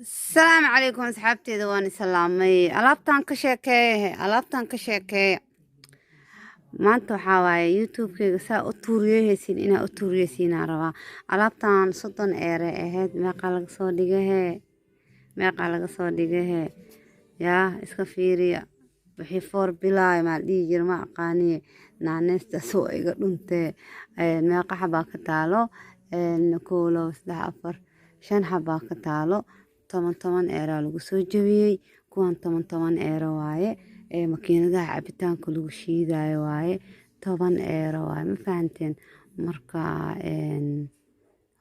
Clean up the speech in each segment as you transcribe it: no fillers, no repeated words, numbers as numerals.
السلام عليكم أصحابتي دواني سلامي alaabtaan ka sheekeeye maanta waxaa waaye youtube-kayga saa u tuuriyeysiin inaa u tuuriyeysiinaa rabaa alaabtaan 30 eere ahayd meeqa laga soo dhigahee yaa iska fiiriya wixii foor bilaay maa dhihi jira ma aqaaniye naaneystaas oo iga dhuntee meeqa xabaa ka taalo 1 2 3 4 5 xabaa ka taalo 10 eero lagu soo jabiyey kuwan 10 eero waaye makiinadaha cabitaanka lagu shiidayo waaye 10 eero waaye ma fahanteen marka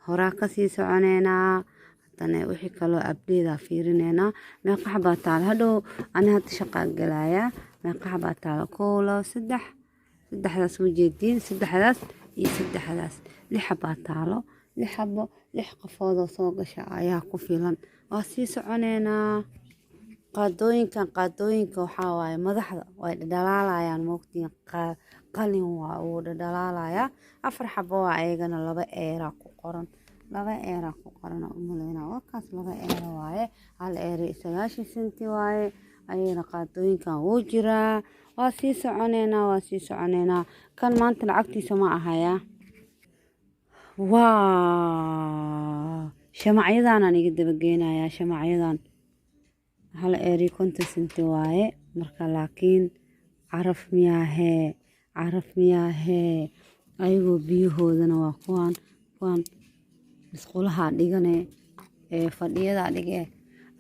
horaa ka sii soconeynaa hadana wixii kaloo abdeeda fiirineynaa meeqa xabaa taalo hadhow ani hadda shaqaa galayaa meeqa xabaa taalo 1 2 3 saddexdaas ujeediin saddexdaas iyo saddexdaas 6 xabaa taalo 6 xabo 6 qofood oo soo gasha ayaa ku filan waa sii soconeynaa qaadooyinka waxaa waaye madaxda way dhalaalayaan moogtiin qalin waa uu dhalaalaya 4 xabo waa ayagana 2 eera ku qoran 2 eera ku qoran oo umaleynaa waa kaas 2 eera waaye 1 eera 9 senti waaye ayana qaadooyinkan wuu jiraa waa sii soconeynaa kan maanta lacagtiisa ma ahaya waa shamacyadan aan iga daba geenayaa shamacyadan 1 eeri 50 senti waaye marka laakiin caraf miyaahee ayagoo biyahoodana waa kuwan bisqulaha dhigane fadhiyada dhige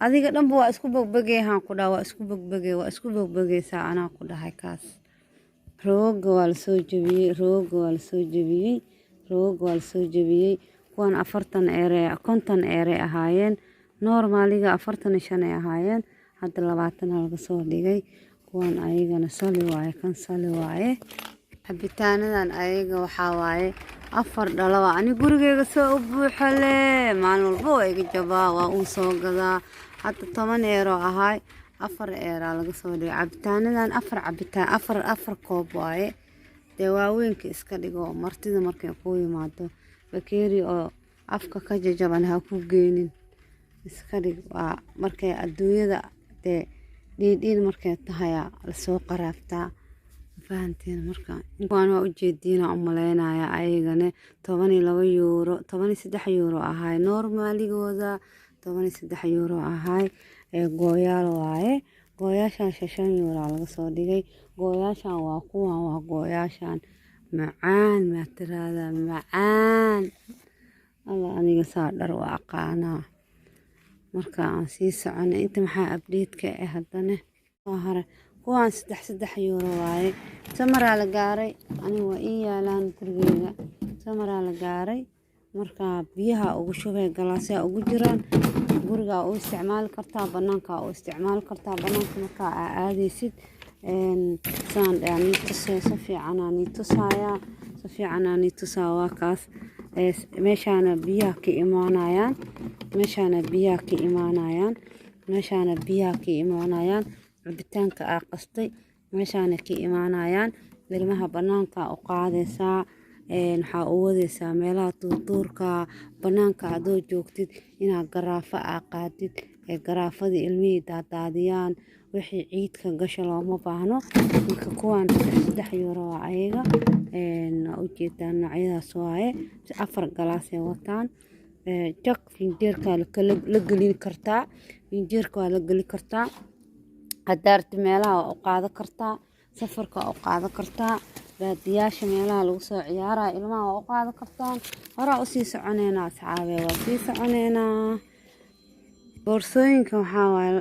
adiga dhanba waa isku bogbogeyhaan ku dhaw waa isku bogbogeysaa anaa ku dhahay kaas rooga waa la soo jabiyey kuwan 40 eere 50 eere ahaayeen normaliga 45 ay ahaayeen hadda 20 laga soo dhigay kuwan ayagana sali waaye cabitaanadan ayaga waxaa waaye 4 dhalo ani gurigeyga soo buuxale maalin walba waa iga jabaa waa uu soo gadaa hadda 10 eero ahaay 4 eera laga soo dhigay cabitaanadan 4 cabitaan 4 koob waaye dee waaweynka iska dhigo martida markay ku yimaado bakeeri oo afka ka jajaban ha ku geenin iska dhig waa markay adduunyada dee dhiidhiin markay tahay la soo qaraaftaa fahanteen marka waan waa ujeediina umaleynaya ayagana 12 euro 13 euro ahaay normaaligooda 13 euro ahaay gooyaal waaye gooyaashan 5 euro laga soo dhigay gooyaashan waa kuwan waa gooyaashan macaan ma tirada macaan Allah aniga saa dhar waa aqaanaa marka aan sii soconay inta maxaa update-ka haddana hore kuwan 3 euro waaye samaraa la gaaray aniga waa ii yaalaan gurigeyga samaraa la gaaray marka biyaha ugu shubay galaasya ugu jiraan guriga oo isticmaal kartaa banaanka oo isticmaal kartaa banaanka marka aadaysid saan yani si fiican aan tusaa waa kaas meeshana biyaha ka imaanayaan cabitaanka qastay meeshana ka imaanayaan ilmaha banaanka u qaadaysaa waxaa u wadaysaa meelaha duurka banaanka adoo joogtid inaad garaafa qaadid garaafadii ilmihii daadiyaan wixii ciidka gasho looma baahno marka kuwan 3 euro waa ayaga ujeedaan noocyadaas waaye 4 galaas ay wataan jak finjeerka la gelin kartaa hadaarti meelaha u qaadan kartaa safarka u qaadan kartaa baadiyaasha meelaha lagu soo ciyaarayo ilmaha u qaadan kartaan horaa u sii soconeynaa asxaabe waa sii soconeynaa boorsooyinka waxaa waaye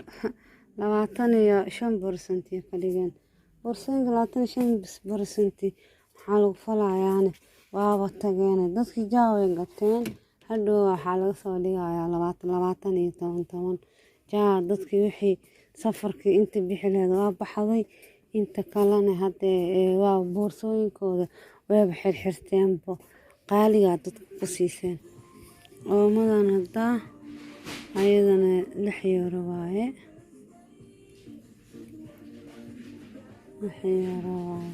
25% ka dhigan boorsooyinka 25% waxaa lagu falayaane waaba tageen dadkii jaaway gateen hadhow waxaa laga soo dhigayaa 20 iyo 10 jaa dadkii wixii safarkii inta bixi lahayd waa baxday inta kalena hadda waa boorsooyinkooda wayba xirxirteenbo qaaliga dadka ku siiseen oomadan hadda ayadana 6 euro waaye 6 euro waaye